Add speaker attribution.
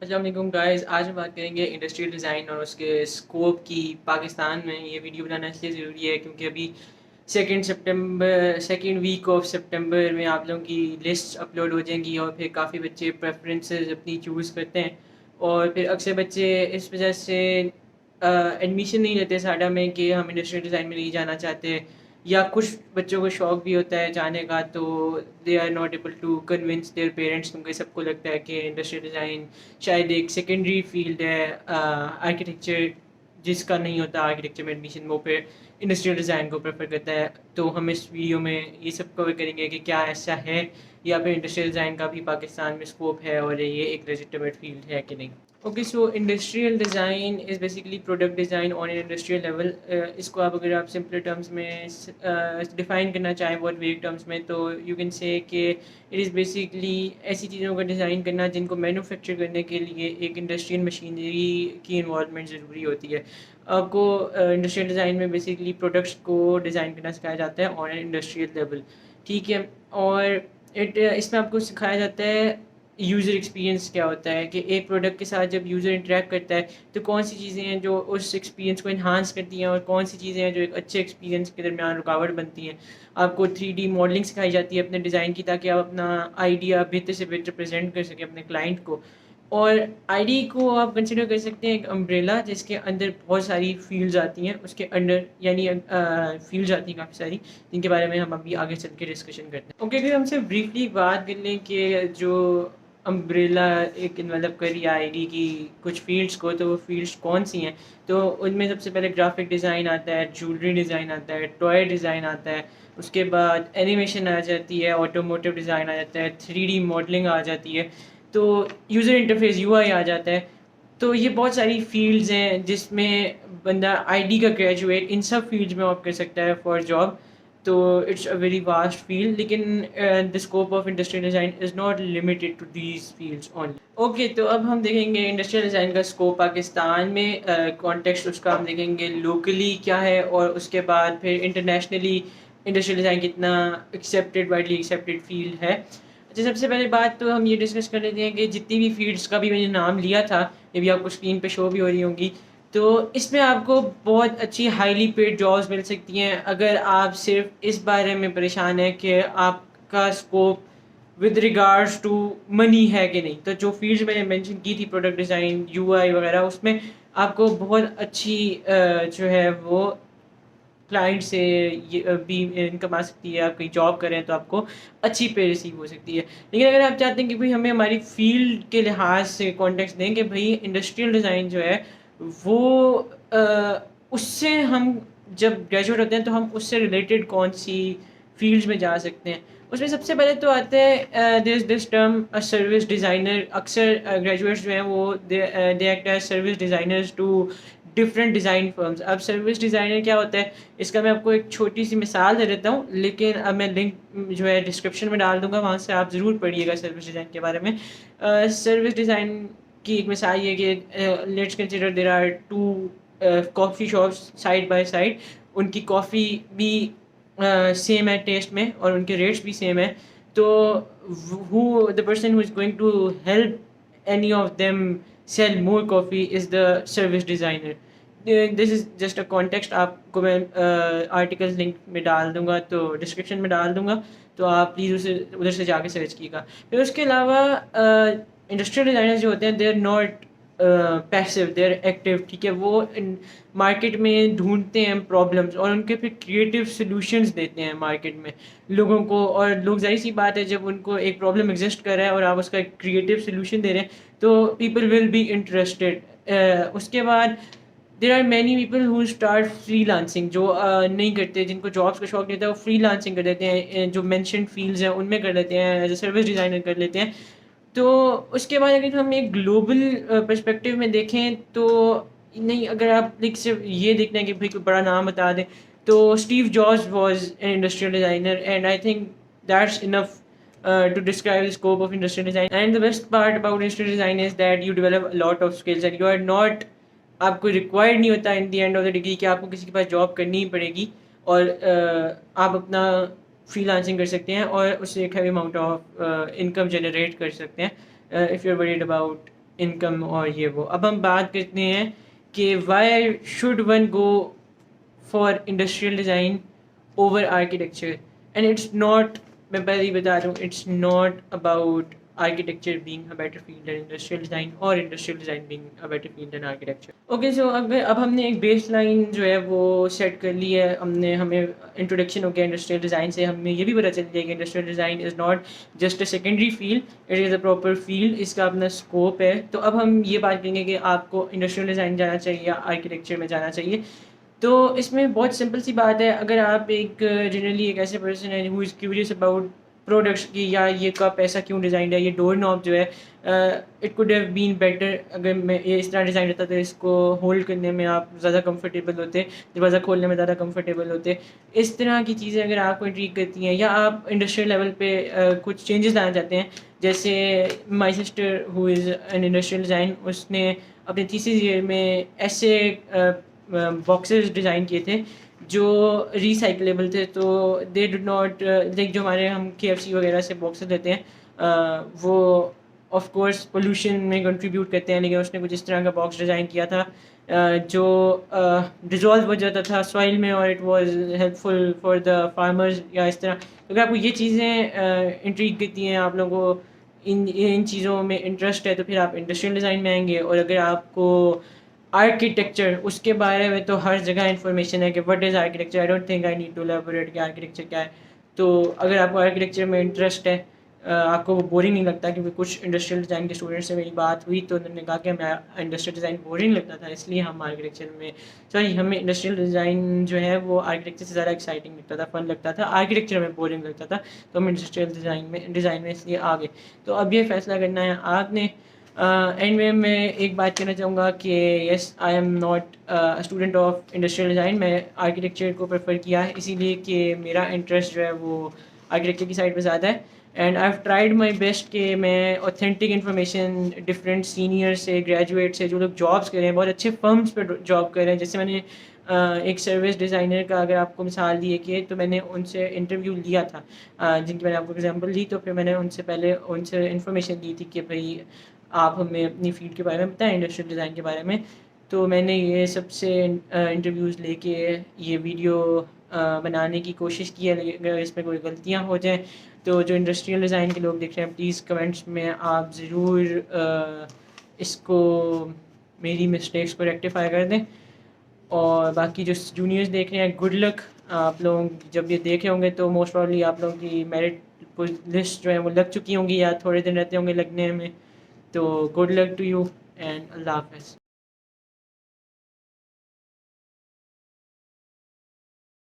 Speaker 1: السلام علیکم گائز، آج ہم بات کریں گے انڈسٹریل ڈیزائن اور اس کے اسکوپ کی۔ پاکستان میں یہ ویڈیو بنانا اس لیے ضروری ہے کیونکہ ابھی سیکنڈ ویک آف سپٹمبر میں آپ لوگوں کی لسٹ اپلوڈ ہو جائیں گی، اور پھر کافی بچے پریفرنسز اپنی چوز کرتے ہیں، اور پھر اکثر بچے اس وجہ سے ایڈمیشن نہیں لیتے ساڈا میں کہ ہم انڈسٹریل ڈیزائن میں نہیں جانا چاہتے، یا کچھ بچوں کو شوق بھی ہوتا ہے جانے کا تو they are not able to convince their parents, کیونکہ سب کو لگتا ہے کہ انڈسٹریل ڈیزائن شاید ایک سیکنڈری فیلڈ ہے آرکیٹیکچر جس کا نہیں ہوتا آرکیٹیکچر میں ایڈمیشن، وہ پھر انڈسٹریل ڈیزائن کو پریفر کرتا ہے۔ تو ہم اس ویڈیو میں یہ سب کور کریں گے کہ کیا ایسا ہے یا پھر انڈسٹریل ڈیزائن کا بھی پاکستان میں اسکوپ ہے اور یہ ایک لیجٹمیٹ فیلڈ ہے کہ نہیں۔ Okay, so industrial design is basically product design on an industrial level. اس کو آپ اگر آپ سمپل ٹرمز میں ڈیفائن کرنا چاہیں بہت ویگ ٹرمز میں، تو یو کین سے کہ اٹ از بیسیکلی ایسی چیزوں کا ڈیزائن کرنا جن کو مینوفیکچر کرنے کے لیے ایک انڈسٹریل مشینری کی انوالومنٹ ضروری ہوتی ہے۔ آپ کو انڈسٹریل ڈیزائن میں بیسیکلی پروڈکٹس کو ڈیزائن کرنا سکھایا جاتا ہے آن این انڈسٹریل لیول، ٹھیک ہے، اور اس میں آپ کو سکھایا جاتا ہے یوزر ایکسپیرینس کیا ہوتا ہے، کہ ایک پروڈکٹ کے ساتھ جب یوزر انٹریکٹ کرتا ہے تو کون سی چیزیں ہیں جو اس ایکسپیرینس کو انہانس کرتی ہیں، اور کون سی چیزیں ہیں جو ایک اچھے ایکسپیرینس کے درمیان رکاوٹ بنتی ہیں۔ آپ کو 3D ماڈلنگ سکھائی جاتی ہے اپنے ڈیزائن کی، تاکہ آپ اپنا آئیڈیا بہتر سے بہتر پریزنٹ کر سکیں اپنے کلائنٹ کو۔ اور آئی ڈی کو آپ کنسیڈر کر سکتے ہیں ایک امبریلا جس کے اندر بہت ساری فیلڈز آتی ہیں، اس کے انڈر یعنی فیلڈز آتی ہیں کافی ساری، جن کے بارے میں ہم ابھی آگے چل کے ڈسکشن کرتے ہیں۔ اوکے، پھر ہم سے بریفلی بات کر لیں کہ جو امبریلا ایک انویلپ کری آئی ڈی کی کچھ فیلڈس کو، تو وہ فیلڈس کون سی ہیں؟ تو ان میں سب سے پہلے گرافک ڈیزائن آتا ہے، جولری ڈیزائن آتا ہے، ٹوائے ڈیزائن آتا ہے، اس کے بعد اینیمیشن آ جاتی ہے، آٹوموٹیو ڈیزائن آ جاتا ہے، 3D ماڈلنگ آ جاتی ہے، تو یوزر انٹرفیس یو آئی آ جاتا ہے۔ تو یہ بہت ساری فیلڈز ہیں جس میں بندہ آئی ڈی کا گریجویٹ ان سب فیلڈز میں آپ کر سکتا ہے فار جاب۔ تو it's a very vast field, لیکن the scope of industrial design is not limited to these fields only. Okay, تو اب ہم دیکھیں گے انڈسٹریل ڈیزائن کا اسکوپ پاکستان میں، کانٹیکسٹ اس کا ہم دیکھیں گے لوکلی کیا ہے، اور اس کے بعد پھر انٹرنیشنلی انڈسٹریل ڈیزائن کتنا وائڈلی ایکسیپٹیڈ فیلڈ ہے۔ اچھا، سب سے پہلے بات تو ہم یہ ڈسکس کر لیتے ہیں کہ جتنی بھی فیلڈس کا بھی میں نے نام لیا تھا، یہ بھی آپ کو اسکرین پہ شو بھی ہو رہی ہوں گی، تو اس میں آپ کو بہت اچھی ہائیلی پیڈ جابس مل سکتی ہیں اگر آپ صرف اس بارے میں پریشان ہیں کہ آپ کا scope with regards to money ہے کہ نہیں۔ تو جو فیلڈز میں نے مینشن کی تھی، پروڈکٹ ڈیزائن، یو آئی وغیرہ، اس میں آپ کو بہت اچھی جو ہے وہ کلائنٹ سے بھی انکم آ سکتی ہے، آپ کہیں جاب کریں تو آپ کو اچھی پے ریسیو ہو سکتی ہے۔ لیکن اگر آپ چاہتے ہیں کہ بھائی ہمیں ہماری فیلڈ کے لحاظ سے کانٹیکٹ دیں کہ بھائی انڈسٹریل ڈیزائن جو ہے وہ اس سے ہم جب گریجویٹ ہوتے ہیں تو ہم اس سے ریلیٹڈ کون سی فیلڈز میں جا سکتے ہیں، اس میں سب سے پہلے تو آتا ہے دس ٹرم سروس ڈیزائنر۔ اکثر گریجویٹس جو ہیں وہ they act as service designers to different design firms. اب سروس ڈیزائنر کیا ہوتا ہے، اس کا میں آپ کو ایک چھوٹی سی مثال دے دیتا ہوں، لیکن اب میں لنک جو ہے ڈسکرپشن میں ڈال دوں گا، وہاں سے آپ ضرور پڑھیے گا سروس ڈیزائن کے بارے میں۔ سروس ڈیزائن کی ایک مثال یہ کہ let's consider there are two coffee shops side by side, ان کی کافی بھی سیم ہے ٹیسٹ میں اور ان کے ریٹس بھی سیم ہے، تو the person who is going to help any of them sell more coffee is the service designer. This is just a context، آپ کو میں آرٹیکل لنک میں ڈال دوں گا، تو ڈسکرپشن میں ڈال دوں گا، تو آپ پلیز اسے ادھر سے جا کے سرچ کیے گا۔ پھر اس کے علاوہ انڈسٹریل ڈیزائنر جو ہوتے ہیں they are not passive, they are active, ٹھیک ہے، وہ مارکیٹ میں ڈھونڈتے ہیں پرابلمس اور ان کے پھر کریٹیو سلوشنز دیتے ہیں مارکیٹ میں لوگوں کو، اور لوگ ظاہر سی بات ہے جب ان کو ایک پرابلم ایگزسٹ کر رہا ہے اور آپ اس کا ایک کریٹیو سلوشن دے رہے ہیں تو پیپل ول بی انٹرسٹیڈ۔ اس کے بعد there are many people who start freelancing, جو نہیں کرتے، جن کو جابس کا شوق نہیں ہوتا، وہ فری لانسنگ کر لیتے ہیں، جو مینشنڈ فیلڈز ہیں ان میں کر لیتے ہیں، ایز اے سروس ڈیزائنر کر لیتے ہیں۔ تو اس کے بعد اگر ہم ایک گلوبل پرسپیکٹیو میں دیکھیں تو نہیں، اگر آپ صرف یہ دیکھنا ہے کہ بھائی کوئی بڑا نام بتا دیں، تو Steve jobs was an industrial designer, and I think that's enough to describe the scope of industrial design. And the best part about industrial design is that you develop a lot of skills and you are not، آپ کو required نہیں ہوتا in the end of the degree کہ آپ کو کسی کے پاس job کرنی ہی پڑے گی، اور آپ اپنا فری لانسنگ کر سکتے ہیں اور اس سے ایک heavy amount of income generate کر سکتے ہیں if you are worried about income اور یہ وہ. اب ہم بات کرتے ہیں کہ why should one go for industrial design over architecture. And it's not, میں پہلے ہی بتا دوں, it's not about architecture being a better field than industrial design or industrial design being a better field than architecture. Okay, so اب ہم نے ایک base line جو ہے وہ سیٹ کر لی ہے. ہمیں انٹروڈکشن ہو گیا انڈسٹریل ڈیزائن سے, ہمیں یہ بھی پتہ چل گیا کہ industrial design is not just a secondary field, it is a proper field, اس کا اپنا اسکوپ ہے. تو اب ہم یہ بات کریں گے کہ آپ کو انڈسٹریل ڈیزائن جانا چاہیے یا آرکیٹیکچر میں جانا چاہیے. تو اس میں بہت سمپل سی بات ہے, اگر آپ ایک جنرلی ایک ایسے پرسن ہے ہو از کیوریس اباؤٹ پروڈکٹس کی, یا یہ کپ ایسا کیوں ڈیزائنڈ ہے, یہ ڈور ناپ جو ہے it could have been better, اگر میں یہ اس طرح ڈیزائن رہتا تو اس کو ہولڈ کرنے میں آپ زیادہ کمفرٹیبل ہوتے, دروازہ کھولنے میں زیادہ کمفرٹیبل ہوتے. اس طرح کی چیزیں اگر آپ کو انٹریگ کرتی ہیں, یا آپ انڈسٹریل لیول پہ کچھ چینجز لانا چاہتے ہیں, جیسے my sister who is an industrial design, اس نے اپنے تیسری ایئر میں ایسے باکسز ڈیزائن کیے تھے جو ریسائکلیبل تھے. تو دے ڈڈ ناٹ لائک جو ہمارے ہم KFC وغیرہ سے باکسز لیتے ہیں وہ آف کورس پولوشن میں کنٹریبیوٹ کرتے ہیں, لیکن اس نے کچھ اس طرح کا باکس ڈیزائن کیا تھا جو ڈیزالو ہو جاتا تھا سوائل میں, اور it was helpful for the farmers. یا اس طرح اگر آپ کو یہ چیزیں انٹریگ کرتی ہیں, آپ لوگوں کو ان چیزوں میں انٹرسٹ ہے, تو پھر آپ انڈسٹریل ڈیزائن میں آئیں گے. اور اگر آپ کو آرکیٹیکچر, اس کے بارے میں تو ہر جگہ انفارمیشن ہے کہ what is architecture, I don't think I need to elaborate کہ آرکیٹیکچر کیا ہے. تو اگر آپ کو آرکیٹیکچر میں انٹرسٹ ہے, آپ کو وہ بورنگ نہیں لگتا, کیونکہ کچھ انڈسٹریل ڈیزائن کے اسٹوڈنٹ سے میری بات ہوئی تو انہوں نے کہا کہ ہمیں انڈسٹریل ڈیزائن بورنگ لگتا تھا, اس لیے ہم آرکیٹیکچر میں ہمیں انڈسٹریل ڈیزائن جو ہے وہ آرکیٹیکچر سے زیادہ ایکسائٹنگ لگتا تھا, فن لگتا تھا, آرکیٹیکچر میں بورنگ لگتا تھا, تو ہم انڈسٹریل ڈیزائن میں اس لیے آ گئے. تو اب یہ فیصلہ کرنا ہے آپ نے. اینڈ میں ایک بات کہنا چاہوں گا کہ yes, I am not student of industrial design, میں آرکیٹیکچر کو پریفر کیا ہے اسی لیے کہ میرا انٹرسٹ جو ہے وہ آرکیٹیکچر کی سائڈ پہ زیادہ ہے. And I have tried my best کہ میں اوتھینٹک انفارمیشن ڈفرینٹ سینئر سے, گریجویٹ سے, جو لوگ جابس کر رہے ہیں, بہت اچھے فرمس پہ جاب کر رہے ہیں. جیسے میں نے ایک سروس ڈیزائنر کا اگر آپ کو مثال دی ہے کہ, تو میں نے ان سے انٹرویو لیا تھا جن کی میں نے آپ کو ایگزامپل دی, تو پھر میں نے ان سے پہلے ان سے انفارمیشن لی تھی کہ بھائی آپ ہمیں اپنی فیلڈ کے بارے میں بتائیں, انڈسٹریل ڈیزائن کے بارے میں. تو میں نے یہ سب سے انٹرویوز لے کے یہ ویڈیو بنانے کی کوشش کی ہے. اگر اس میں کوئی غلطیاں ہو جائیں تو جو انڈسٹریل ڈیزائن کے لوگ دیکھ رہے ہیں پلیز کمنٹس میں آپ ضرور اس کو, میری مسٹیکس کو ریکٹیفائی کر دیں. اور باقی جو جونیئرز دیکھ رہے ہیں, گڈ لک. آپ لوگ جب یہ دیکھے ہوں گے تو موسٹ پرابلی آپ لوگوں کی میرٹ لسٹ جو ہے وہ لگ چکی ہوں گی, یا تھوڑے دن رہتے ہوں گے لگنے میں. تو گڈ لک ٹو یو اینڈ اللہ حافظ.